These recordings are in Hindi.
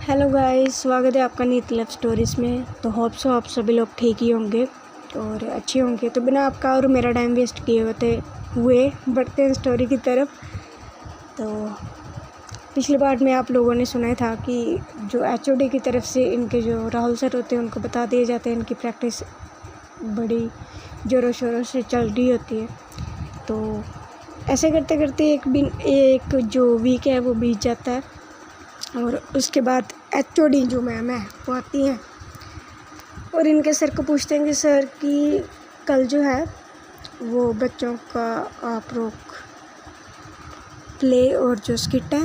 हेलो गाइस, स्वागत है आपका नीत लव स्टोरीज़ में। तो होप सो आप सभी लोग ठीक ही होंगे और अच्छे होंगे। तो बिना आपका और मेरा टाइम वेस्ट किए हुए बढ़ते हैं स्टोरी की तरफ। तो पिछले पार्ट में आप लोगों ने सुना था कि जो एचओडी की तरफ से इनके जो राहुल सर होते हैं उनको बता दिए जाते हैं इनकी प्रैक्टिस बड़ी ज़ोरों शोरों से चल रही होती है। तो ऐसे करते करते एक जो वीक है वो बीत जाता है और उसके बाद एचओडी जो मैम है वो आती हैं और इनके सर को पूछते हैं कि सर कि कल जो है वो बच्चों का आप लोग प्ले और जो स्किट है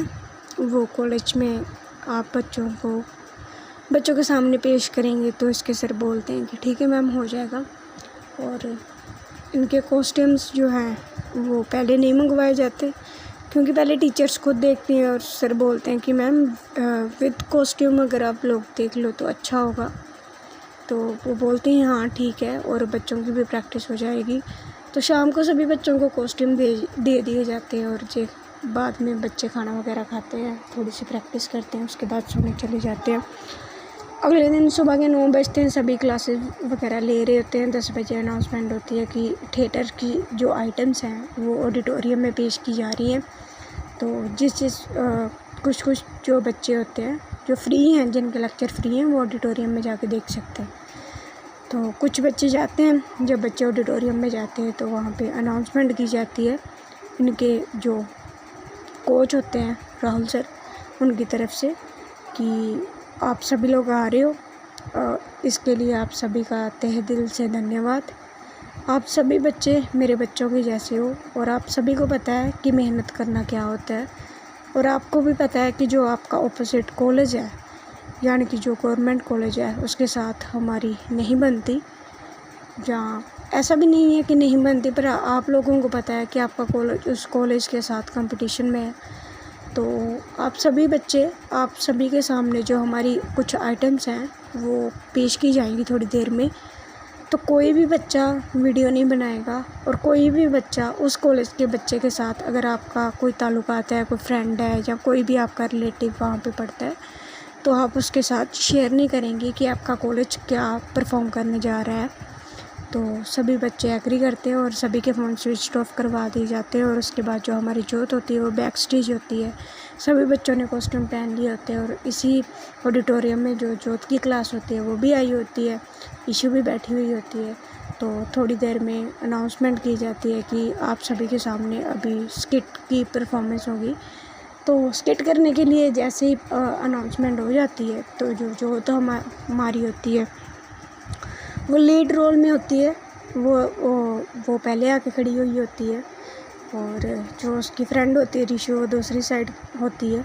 वो कॉलेज में आप बच्चों के सामने पेश करेंगे। तो इसके सर बोलते हैं कि ठीक है मैम, हो जाएगा। और इनके कॉस्ट्यूम्स जो हैं वो पहले नहीं मंगवाए जाते क्योंकि पहले टीचर्स खुद देखती हैं और सर बोलते हैं कि मैम विद कॉस्ट्यूम अगर आप लोग देख लो तो अच्छा होगा। तो वो बोलते हैं हाँ ठीक है, और बच्चों की भी प्रैक्टिस हो जाएगी। तो शाम को सभी बच्चों को कॉस्ट्यूम दे दिए जाते हैं और जो बाद में बच्चे खाना वगैरह खाते हैं, थोड़ी सी प्रैक्टिस करते हैं, उसके बाद सोने चले जाते हैं। अगले दिन सुबह के 9 बजते हैं, सभी क्लासेस वगैरह ले रहे होते हैं। 10 बजे अनाउंसमेंट होती है कि थिएटर की जो आइटम्स हैं वो ऑडिटोरियम में पेश की जा रही हैं। तो कुछ जो बच्चे होते हैं जो फ्री हैं, जिनके लेक्चर फ्री हैं, वो ऑडिटोरियम में जाके देख सकते हैं। तो कुछ बच्चे जाते हैं। जब बच्चे ऑडिटोरियम में जाते हैं तो वहाँ पे अनाउंसमेंट की जाती है इनके जो कोच होते हैं राहुल सर, उनकी तरफ से कि आप सभी लोग आ रहे हो, इसके लिए आप सभी का तहे दिल से धन्यवाद। आप सभी बच्चे मेरे बच्चों के जैसे हो और आप सभी को पता है कि मेहनत करना क्या होता है, और आपको भी पता है कि जो आपका ऑपोजिट कॉलेज है यानी कि जो गवर्नमेंट कॉलेज है उसके साथ हमारी नहीं बनती। जहाँ ऐसा भी नहीं है कि नहीं बनती, पर आप लोगों को पता है कि आपका कॉलेज उस कॉलेज के साथ कंपटीशन में है। तो आप सभी बच्चे, आप सभी के सामने जो हमारी कुछ आइटम्स हैं वो पेश की जाएंगी थोड़ी देर में। तो कोई भी बच्चा वीडियो नहीं बनाएगा और कोई भी बच्चा उस कॉलेज के बच्चे के साथ, अगर आपका कोई ताल्लुकात है, कोई फ्रेंड है या कोई भी आपका रिलेटिव वहाँ पे पढ़ता है, तो आप उसके साथ शेयर नहीं करेंगे कि आपका कॉलेज क्या परफॉर्म करने जा रहा है। तो सभी बच्चे एग्री करते हैं और सभी के फ़ोन स्विच ऑफ करवा दिए जाते हैं। और उसके बाद जो हमारी जोत होती है वो बैक स्टेज होती है। सभी बच्चों ने कॉस्ट्यूम पहन लिए होते हैं और इसी ऑडिटोरियम में जो जोत की क्लास होती है वो भी आई होती है, इशू भी बैठी हुई होती है। तो थोड़ी देर में अनाउंसमेंट की जाती है कि आप सभी के सामने अभी स्किट की परफॉर्मेंस होगी। तो स्किट करने के लिए जैसे ही अनाउंसमेंट हो जाती है तो जो जोत हमारी होती है वो लीड रोल में होती है। वो पहले आके खड़ी हुई होती है और जो उसकी फ्रेंड होती है ऋषु, वो दूसरी साइड होती है।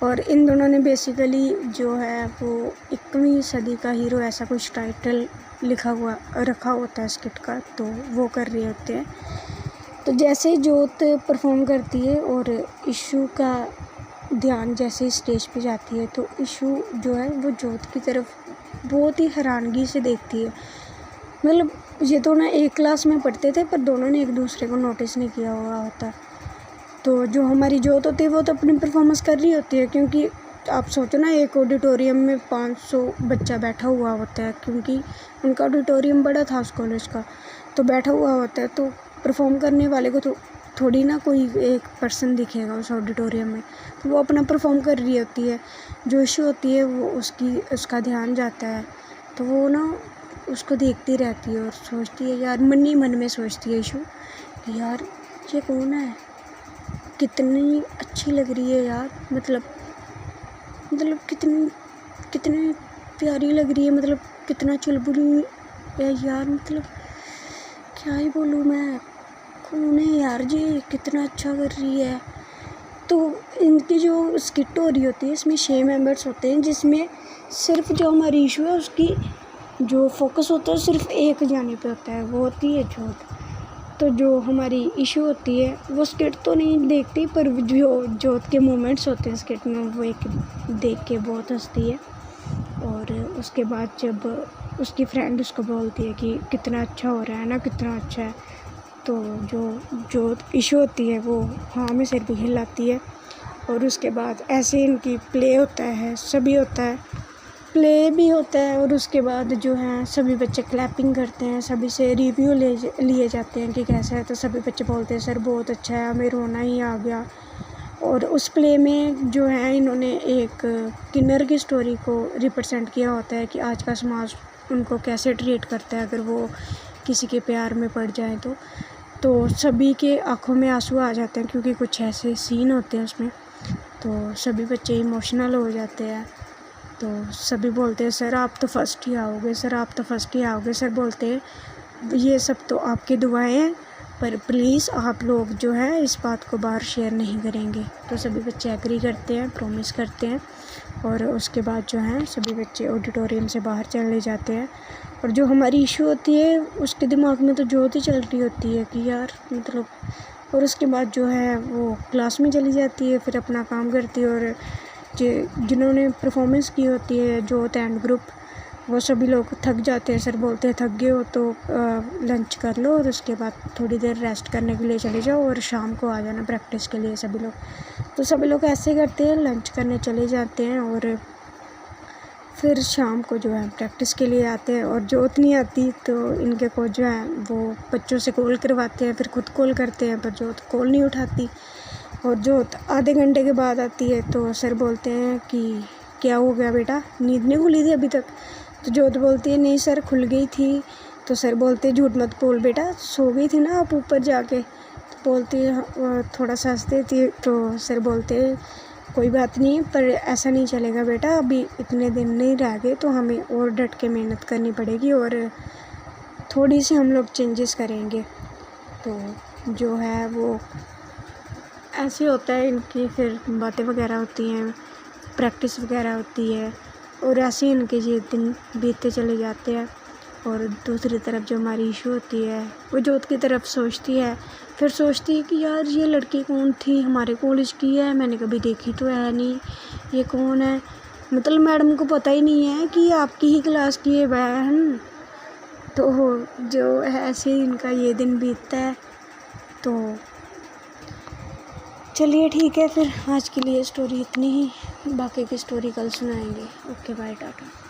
और इन दोनों ने बेसिकली जो है वो 21वीं सदी का हीरो, ऐसा कुछ टाइटल रखा होता है स्किट का, तो वो कर रहे होते हैं। तो जैसे ही जोत परफॉर्म करती है और इशू का ध्यान जैसे ही स्टेज पे जाती है तो इशू जो है वो जोत की तरफ बहुत ही हैरानगी से देखती है। मतलब ये दोनों एक क्लास में पढ़ते थे पर दोनों ने एक दूसरे को नोटिस नहीं किया हुआ होता। तो जो हमारी जोत होती है वो तो अपनी परफॉर्मेंस कर रही होती है, क्योंकि आप सोचो ना, एक ऑडिटोरियम में 500 बच्चा बैठा हुआ होता है, क्योंकि उनका ऑडिटोरियम बड़ा था उस कॉलेज का, तो बैठा हुआ होता है। तो परफॉर्म करने वाले को तो थोड़ी ना कोई एक पर्सन दिखेगा उस ऑडिटोरियम में, तो वो अपना परफॉर्म कर रही होती है। जो इशू होती है वो उसका ध्यान जाता है, तो वो ना उसको देखती रहती है और सोचती है, यार मन ही मन में सोचती है इशू कि यार ये कौन है, कितनी अच्छी लग रही है यार, मतलब कितनी प्यारी लग रही है, मतलब कितना चुलबुली है यार, मतलब क्या ही बोलूँ मैं, कौन है यार जी, कितना अच्छा कर रही है। तो इनकी जो स्किट हो रही होती है इसमें 6 मेंबर्स होते हैं, जिसमें सिर्फ जो हमारी इशू है उसकी जो फोकस होता है सिर्फ एक जाने पे होता है, वो होती है जोत। तो जो हमारी इशू होती है वो स्किट तो नहीं देखती, पर जो जोत के मोमेंट्स होते हैं स्किट में वो एक देख के बहुत हंसती है। और उसके बाद जब उसकी फ्रेंड उसको बोलती है कि कितना अच्छा हो रहा है ना, कितना अच्छा है, तो जो इशू होती है वो हाँ में सिर भी हिलाती है और उसके बाद ऐसे इनकी प्ले होता है, सभी होता है, प्ले भी होता है। और उसके बाद जो है सभी बच्चे क्लैपिंग करते हैं, सभी से रिव्यू लिए जाते हैं कि कैसा है। तो सभी बच्चे बोलते हैं सर बहुत अच्छा है, हमें रोना ही आ गया। और उस प्ले में जो है इन्होंने एक किन्नर की स्टोरी को रिप्रेजेंट किया होता है कि आज का समाज उनको कैसे ट्रीट करता है अगर वो किसी के प्यार में पड़ जाए तो सभी के आँखों में आंसू आ जाते हैं, क्योंकि कुछ ऐसे सीन होते हैं उसमें। तो सभी बच्चे इमोशनल हो जाते हैं। तो सभी बोलते हैं सर आप तो फर्स्ट ही आओगे, सर आप तो फर्स्ट ही आओगे। सर बोलते हैं ये सब तो आपकी दुआएं हैं, पर प्लीज़ आप लोग जो है इस बात को बाहर शेयर नहीं करेंगे। तो सभी बच्चे एग्री करते हैं, प्रॉमिस करते हैं। और उसके बाद जो है सभी बच्चे ऑडिटोरियम से बाहर चले जाते हैं। और जो हमारी इशू होती है उसके दिमाग में तो जोत ही चल रही होती है कि यार मतलब। और उसके बाद जो है वो क्लास में चली जाती है, फिर अपना काम करती है। और जिन्होंने परफॉर्मेंस की होती है जोत एंड ग्रुप, वो सभी लोग थक जाते हैं। सर बोलते हैं थक गए हो तो लंच कर लो और उसके बाद थोड़ी देर रेस्ट करने के लिए चले जाओ और शाम को आ जाना प्रैक्टिस के लिए सभी लोग। तो सभी लोग ऐसे करते हैं, लंच करने चले जाते हैं और फिर शाम को जो है प्रैक्टिस के लिए आते हैं। और जोत नहीं आती तो इनके कोच जो है वो बच्चों से कॉल करवाते हैं, फिर खुद कॉल करते हैं, पर जोत कॉल नहीं उठाती। और जोत आधे घंटे के बाद आती है तो सर बोलते हैं कि क्या हो गया बेटा, नींद नहीं खुली थी अभी तक? तो जोत बोलती है नहीं सर खुल गई थी। तो सर बोलते हैं झूठ मत बोल बेटा, सो गई थी ना आप ऊपर जाके? तो बोलती है थोड़ा सा हंसती थी। तो सर बोलते हैं कोई बात नहीं, पर ऐसा नहीं चलेगा बेटा, अभी इतने दिन नहीं रह गए तो हमें और डट के मेहनत करनी पड़ेगी और थोड़ी सी हम लोग चेंजेस करेंगे। तो जो है वो ऐसे होता है, इनकी फिर बातें वगैरह होती हैं, प्रैक्टिस वगैरह होती है और ऐसे ही इनके ये दिन बीतते चले जाते हैं। और दूसरी तरफ जो हमारी इशू होती है वो जोत की तरफ सोचती है, फिर सोचती है कि यार ये लड़की कौन थी, हमारे कॉलेज की है, मैंने कभी देखी तो है नहीं, ये कौन है? मतलब मैडम को पता ही नहीं है कि आपकी ही क्लास की है बहन। तो जो है ऐसे ही इनका ये दिन बीतता है। तो चलिए ठीक है, फिर आज के लिए स्टोरी इतनी ही, बाकी की स्टोरी कल सुनाएंगे। Okay bye, Tata.